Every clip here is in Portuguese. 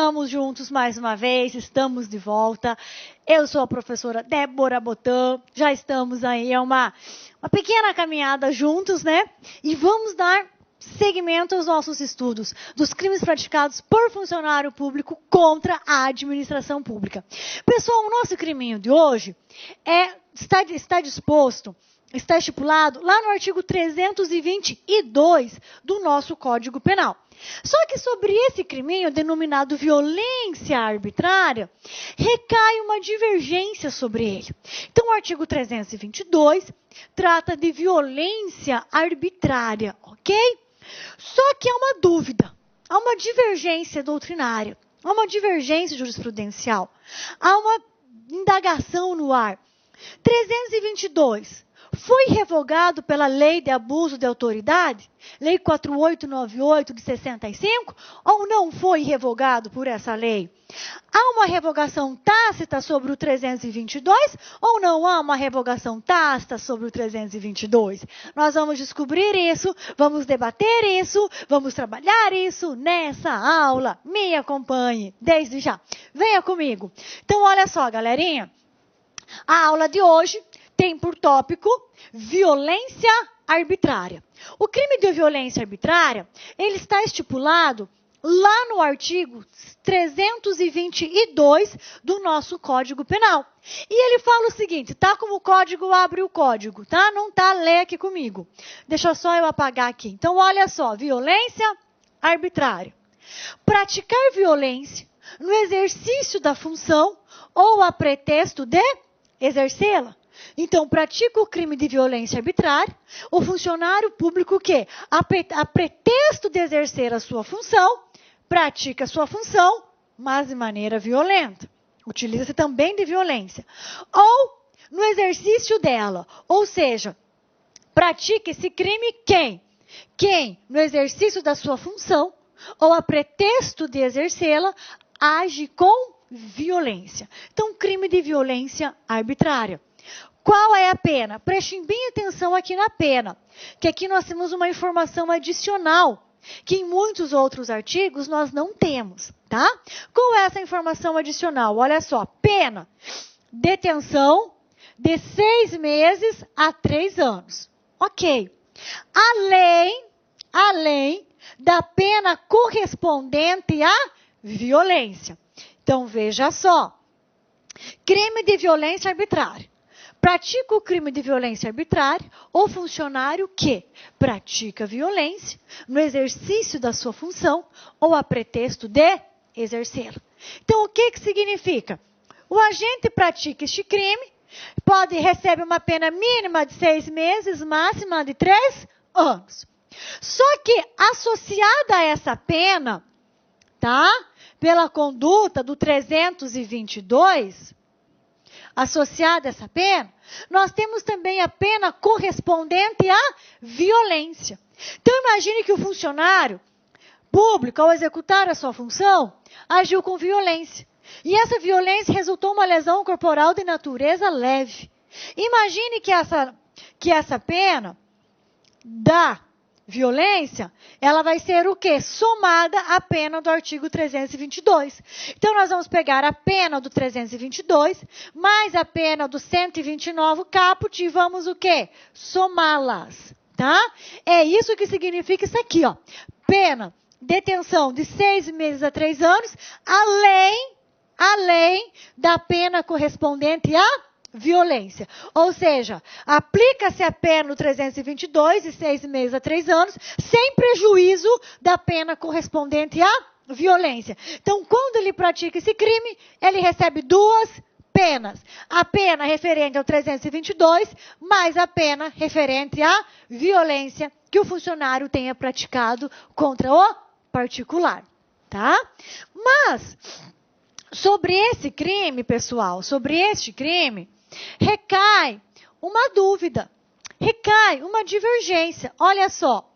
Estamos juntos mais uma vez, estamos de volta. Eu sou a professora Débora Botan, já estamos aí, uma pequena caminhada juntos, né? E vamos dar seguimento aos nossos estudos dos crimes praticados por funcionário público contra a administração pública. Pessoal, o nosso criminho de hoje está disposto, está estipulado lá no artigo 322 do nosso Código Penal. Só que sobre esse criminho, denominado violência arbitrária, recai uma divergência sobre ele. Então, o artigo 322 trata de violência arbitrária, ok? Só que há uma dúvida, há uma divergência doutrinária, há uma divergência jurisprudencial, há uma indagação no ar. 322 foi revogado pela Lei de Abuso de Autoridade, Lei 4898 de 65, ou não foi revogado por essa lei? Há uma revogação tácita sobre o 322 ou não há uma revogação tácita sobre o 322? Nós vamos descobrir isso, vamos debater isso, vamos trabalhar isso nessa aula. Me acompanhe desde já. Venha comigo. Então, olha só, galerinha. A aula de hoje tem por tópico violência arbitrária. O crime de violência arbitrária, ele está estipulado lá no artigo 322 do nosso Código Penal. E ele fala o seguinte, tá como o código, abre o código, tá? Não tá, lê aqui comigo. Deixa só eu apagar aqui. Então, olha só, violência arbitrária. Praticar violência no exercício da função ou a pretexto de exercê-la. Então, pratica o crime de violência arbitrária, o funcionário público que, a pretexto de exercer a sua função, pratica a sua função, mas de maneira violenta. Utiliza-se também de violência. Ou no exercício dela, ou seja, pratica esse crime quem? Quem, no exercício da sua função, ou a pretexto de exercê-la, age com violência. Então, crime de violência arbitrária. Qual é a pena? Prestem bem atenção aqui na pena, que aqui nós temos uma informação adicional, que em muitos outros artigos nós não temos, tá? Qual é essa informação adicional? Olha só, pena, detenção de 6 meses a 3 anos. Ok. Além da pena correspondente à violência. Então, veja só, crime de violência arbitrária. Pratica o crime de violência arbitrária o funcionário que pratica violência no exercício da sua função ou a pretexto de exercê-la. Então, o que significa? O agente pratica este crime, recebe uma pena mínima de 6 meses, máxima de 3 anos. Só que, associada a essa pena, tá? Pela conduta do 322, associada a essa pena, nós temos também a pena correspondente à violência. Então, imagine que o funcionário público, ao executar a sua função, agiu com violência. E essa violência resultou uma lesão corporal de natureza leve. Imagine que essa pena da violência, ela vai ser o quê? Somada à pena do artigo 322. Então, nós vamos pegar a pena do 322, mais a pena do 129 caput e vamos o quê? Somá-las, tá? É isso que significa isso aqui, ó. Pena, detenção de 6 meses a 3 anos, além da pena correspondente à violência. Ou seja, aplica-se a pena no 322, de 6 meses a 3 anos, sem prejuízo da pena correspondente à violência. Então, quando ele pratica esse crime, ele recebe 2 penas. A pena referente ao 322, mais a pena referente à violência que o funcionário tenha praticado contra o particular. Tá? Mas, sobre esse crime, pessoal, sobre este crime, recai uma dúvida, recai uma divergência. Olha só,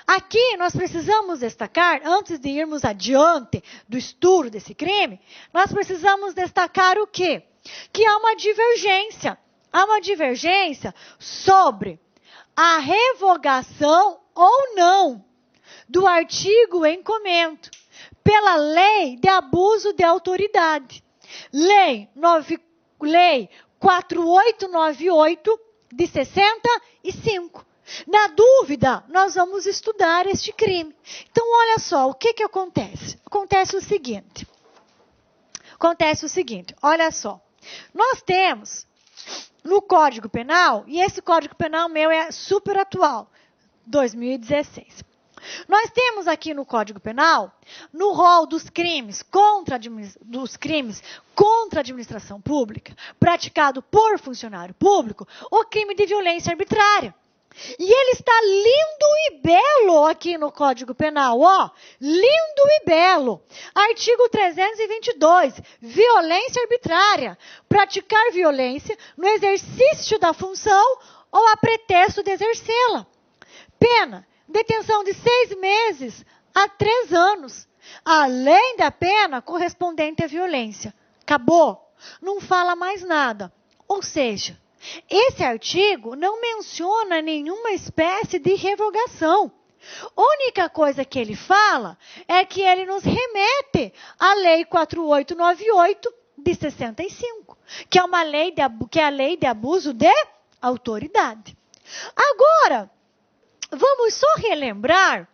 aqui nós precisamos destacar, antes de irmos adiante do estudo desse crime, nós precisamos destacar o quê? Que há uma divergência sobre a revogação ou não do artigo em comento pela lei de abuso de autoridade. Lei 4898 de 65. Na dúvida, nós vamos estudar este crime. Então, olha só, o que acontece? Acontece o seguinte, olha só. Nós temos no Código Penal, e esse Código Penal meu é super atual, 2016. Nós temos aqui no Código Penal, no rol dos crimes contra a administração pública, praticado por funcionário público, o crime de violência arbitrária. E ele está lindo e belo aqui no Código Penal, ó, lindo e belo. Artigo 322, violência arbitrária, praticar violência no exercício da função ou a pretexto de exercê-la. Pena, detenção de 6 meses a 3 anos, além da pena correspondente à violência. Acabou, não fala mais nada. Ou seja, esse artigo não menciona nenhuma espécie de revogação. A única coisa que ele fala é que ele nos remete à Lei 4898 de 65, que é uma lei que é a lei de abuso de autoridade. Agora, vamos só relembrar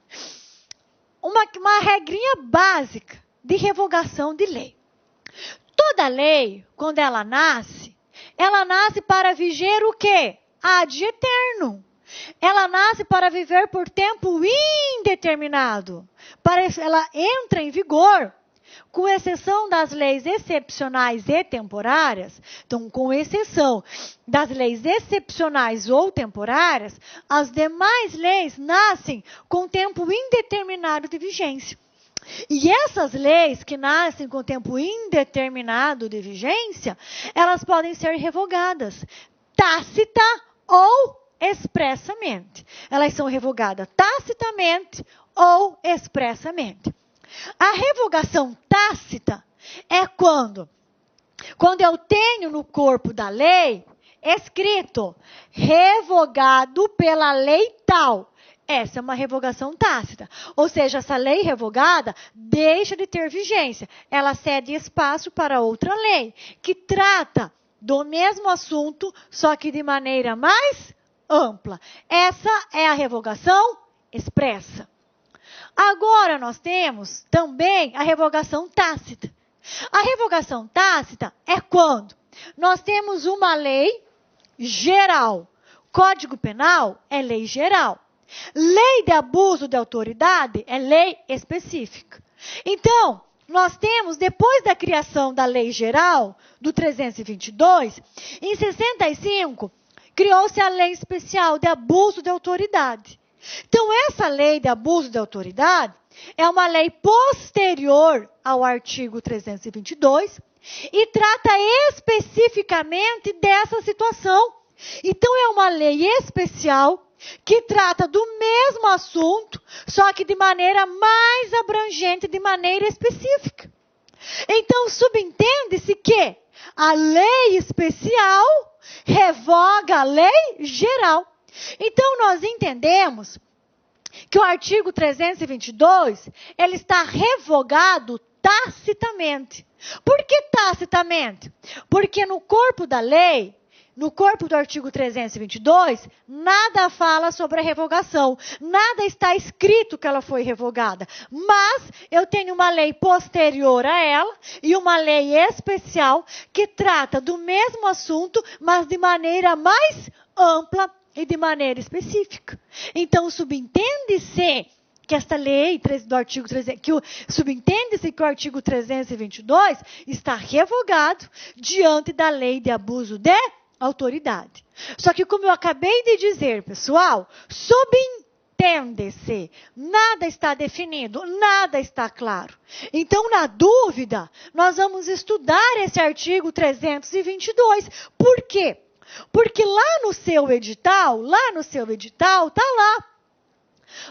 uma regrinha básica de revogação de lei. Toda lei, quando ela nasce para viger o quê? Ad eternum. Ela nasce para viver por tempo indeterminado. Ela entra em vigor, com exceção das leis excepcionais e temporárias. Então, com exceção das leis excepcionais ou temporárias, as demais leis nascem com tempo indeterminado de vigência. E essas leis que nascem com tempo indeterminado de vigência, elas podem ser revogadas tácita ou expressamente. Elas são revogadas tacitamente ou expressamente. A revogação tácita é quando eu tenho no corpo da lei escrito revogado pela lei tal. Essa é uma revogação tácita. Ou seja, essa lei revogada deixa de ter vigência. Ela cede espaço para outra lei, que trata do mesmo assunto, só que de maneira mais ampla. Essa é a revogação expressa. Agora nós temos também a revogação tácita. A revogação tácita é quando nós temos uma lei geral. Código Penal é lei geral. Lei de abuso de autoridade é lei específica. Então, nós temos, depois da criação da lei geral, do 322, em 65, criou-se a lei especial de abuso de autoridade. Então, essa lei de abuso de autoridade é uma lei posterior ao artigo 322 e trata especificamente dessa situação. Então, é uma lei especial que trata do mesmo assunto, só que de maneira mais abrangente, de maneira específica. Então, subentende-se que a lei especial revoga a lei geral. Então, nós entendemos que o artigo 322, ele está revogado tacitamente. Por que tacitamente? Porque no corpo da lei, no corpo do artigo 322, nada fala sobre a revogação. Nada está escrito que ela foi revogada. Mas eu tenho uma lei posterior a ela e uma lei especial que trata do mesmo assunto, mas de maneira mais ampla e de maneira específica. Então, subentende-se que esta lei do artigo 322, subentende-se que o artigo 322 está revogado diante da lei de abuso de autoridade. Só que, como eu acabei de dizer, pessoal, subentende-se, nada está definido, nada está claro. Então, na dúvida, nós vamos estudar esse artigo 322. Por quê? Porque lá no seu edital, está lá,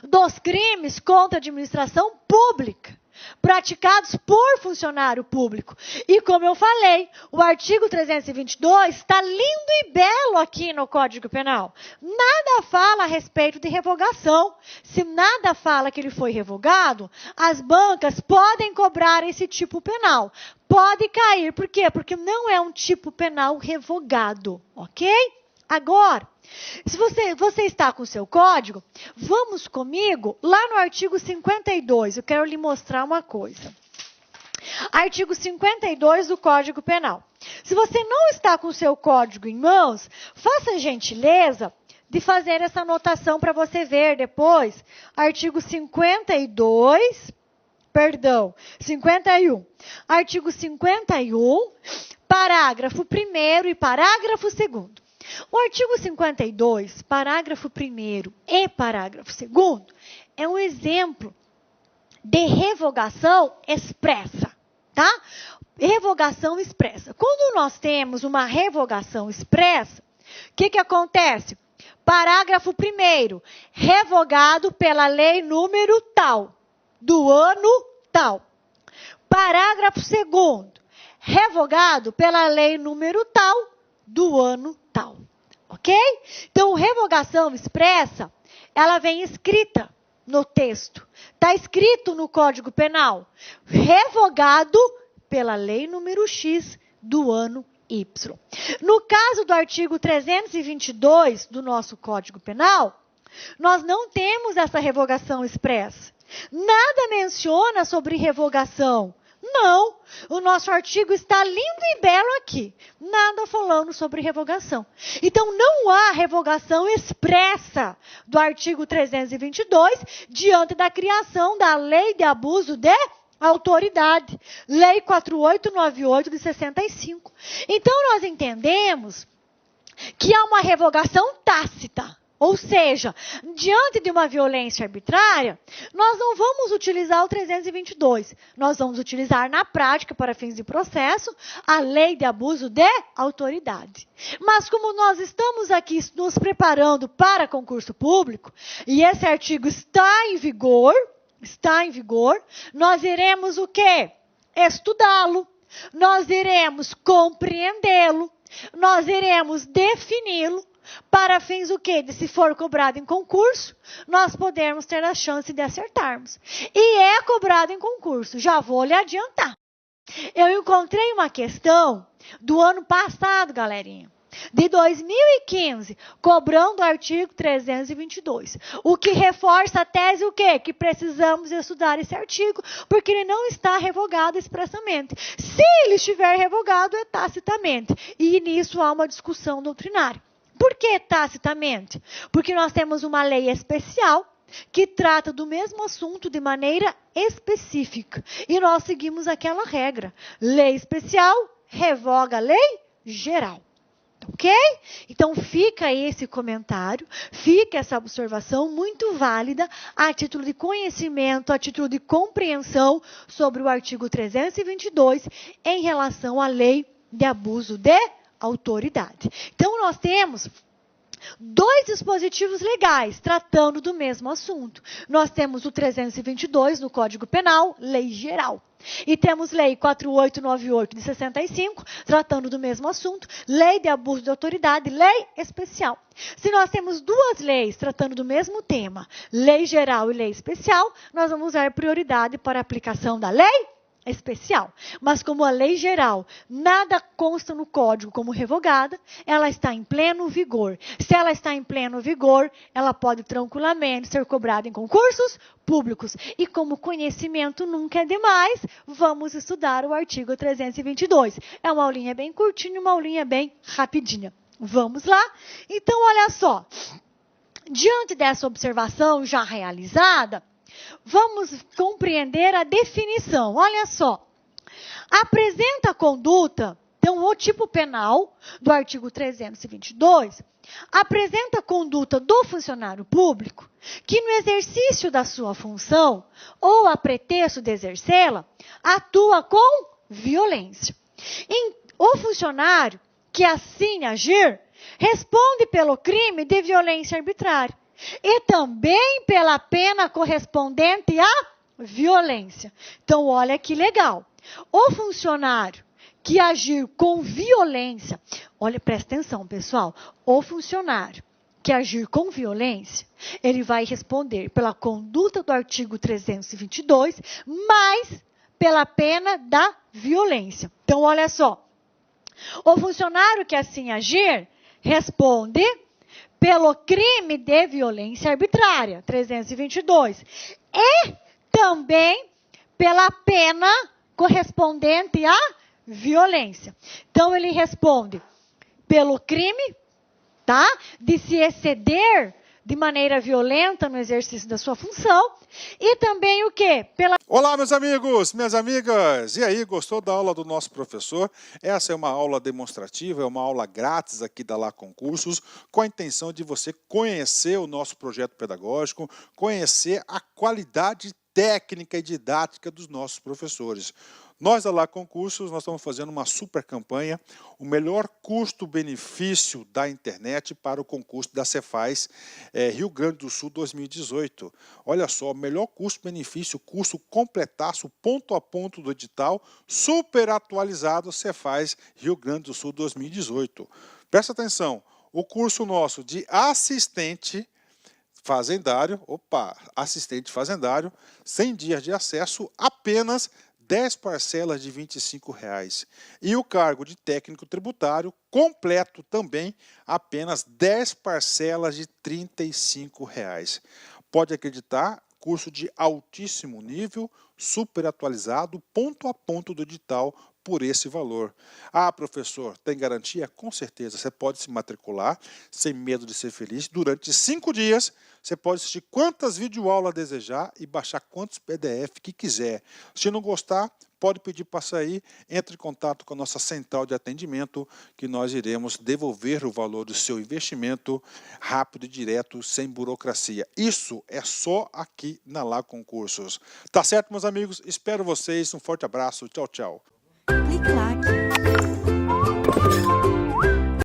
dos crimes contra a administração pública. praticados por funcionário público. E como eu falei, o artigo 322 está lindo e belo aqui no Código Penal. Nada fala a respeito de revogação. Se nada fala que ele foi revogado, as bancas podem cobrar esse tipo penal. Pode cair. Por quê? Porque não é um tipo penal revogado, ok? Agora, se você está com o seu código, vamos comigo lá no artigo 52. Eu quero lhe mostrar uma coisa. Artigo 52 do Código Penal. Se você não está com o seu código em mãos, faça a gentileza de fazer essa anotação para você ver depois. Artigo 51. Artigo 51, parágrafo 1º e parágrafo 2º. O artigo 52, parágrafo 1º e parágrafo 2º, é um exemplo de revogação expressa, tá? Revogação expressa. Quando nós temos uma revogação expressa, o que acontece? Parágrafo 1º, revogado pela lei número tal, do ano tal. Parágrafo 2º, revogado pela lei número tal, do ano tal. Ok? Então, revogação expressa, ela vem escrita no texto. Está escrito no Código Penal. Revogado pela lei número X do ano Y. No caso do artigo 322 do nosso Código Penal, nós não temos essa revogação expressa. Nada menciona sobre revogação. Não, o nosso artigo está lindo e belo aqui. Nada falando sobre revogação. Então, não há revogação expressa do artigo 322 diante da criação da Lei de Abuso de Autoridade. Lei 4898 de 65. Então, nós entendemos que há uma revogação tácita. Ou seja, diante de uma violência arbitrária, nós não vamos utilizar o 322. Nós vamos utilizar na prática, para fins de processo, a lei de abuso de autoridade. Mas como nós estamos aqui nos preparando para concurso público, e esse artigo está em vigor, nós iremos o quê? Estudá-lo, nós iremos compreendê-lo, nós iremos defini-lo, para fins o quê? De se for cobrado em concurso, nós podemos ter a chance de acertarmos. E é cobrado em concurso, já vou lhe adiantar. Eu encontrei uma questão do ano passado, galerinha, de 2015, cobrando o artigo 322. O que reforça a tese o quê? Que precisamos estudar esse artigo, porque ele não está revogado expressamente. Se ele estiver revogado, é tacitamente. E nisso há uma discussão doutrinária. Por que tacitamente? Porque nós temos uma lei especial que trata do mesmo assunto de maneira específica. E nós seguimos aquela regra. Lei especial revoga a lei geral. Ok? Então, fica aí esse comentário, fica essa observação muito válida a título de conhecimento, a título de compreensão sobre o artigo 322 em relação à lei de abuso de autoridade. Então, nós temos dois dispositivos legais tratando do mesmo assunto. Nós temos o 322 no Código Penal, lei geral. E temos lei 4898 de 65, tratando do mesmo assunto, lei de abuso de autoridade, lei especial. Se nós temos duas leis tratando do mesmo tema, lei geral e lei especial, nós vamos dar prioridade para a aplicação da lei especial. Mas como a lei geral nada consta no código como revogada, ela está em pleno vigor. Se ela está em pleno vigor, ela pode tranquilamente ser cobrada em concursos públicos. E como conhecimento nunca é demais, vamos estudar o artigo 322. É uma aulinha bem curtinha, uma aulinha bem rapidinha. Vamos lá? Então, olha só. Diante dessa observação já realizada, vamos compreender a definição. Olha só. Apresenta a conduta, então o tipo penal do artigo 322, apresenta a conduta do funcionário público que no exercício da sua função ou a pretexto de exercê-la, atua com violência. O funcionário que assim agir, responde pelo crime de violência arbitrária. E também pela pena correspondente à violência. Então, olha que legal. O funcionário que agir com violência, olha, presta atenção, pessoal. O funcionário que agir com violência, ele vai responder pela conduta do artigo 322, mais pela pena da violência. Então, olha só. O funcionário que assim agir, responde pelo crime de violência arbitrária, 322. E também pela pena correspondente à violência. Então, ele responde pelo crime, tá? De se exceder de maneira violenta no exercício da sua função. E também o quê? Olá, meus amigos, minhas amigas. E aí, gostou da aula do nosso professor? Essa é uma aula demonstrativa, é uma aula grátis aqui da Lá Concursos, com a intenção de você conhecer o nosso projeto pedagógico, conhecer a qualidade técnica e didática dos nossos professores. Nós, da Lá Concursos, nós estamos fazendo uma super campanha, o melhor custo-benefício da internet para o concurso da Cefaz Rio Grande do Sul 2018. Olha só, o melhor custo-benefício, curso completaço, ponto a ponto do edital, super atualizado Cefaz Rio Grande do Sul 2018. Presta atenção, o curso nosso de assistente fazendário, assistente fazendário, 100 dias de acesso, apenas 10 parcelas de R$ 25,00. E o cargo de técnico tributário completo também, apenas 10 parcelas de R$ 35,00. Pode acreditar, curso de altíssimo nível, super atualizado, ponto a ponto do edital, por esse valor. Ah, professor, tem garantia? Com certeza, você pode se matricular sem medo de ser feliz. Durante 5 dias, você pode assistir quantas videoaulas desejar e baixar quantos PDF que quiser. Se não gostar, pode pedir para sair, entre em contato com a nossa central de atendimento, que nós iremos devolver o valor do seu investimento rápido e direto, sem burocracia. Isso é só aqui na Lá Concursos. Tá certo, meus amigos? Espero vocês. Um forte abraço. Tchau, tchau. Clique lá aqui.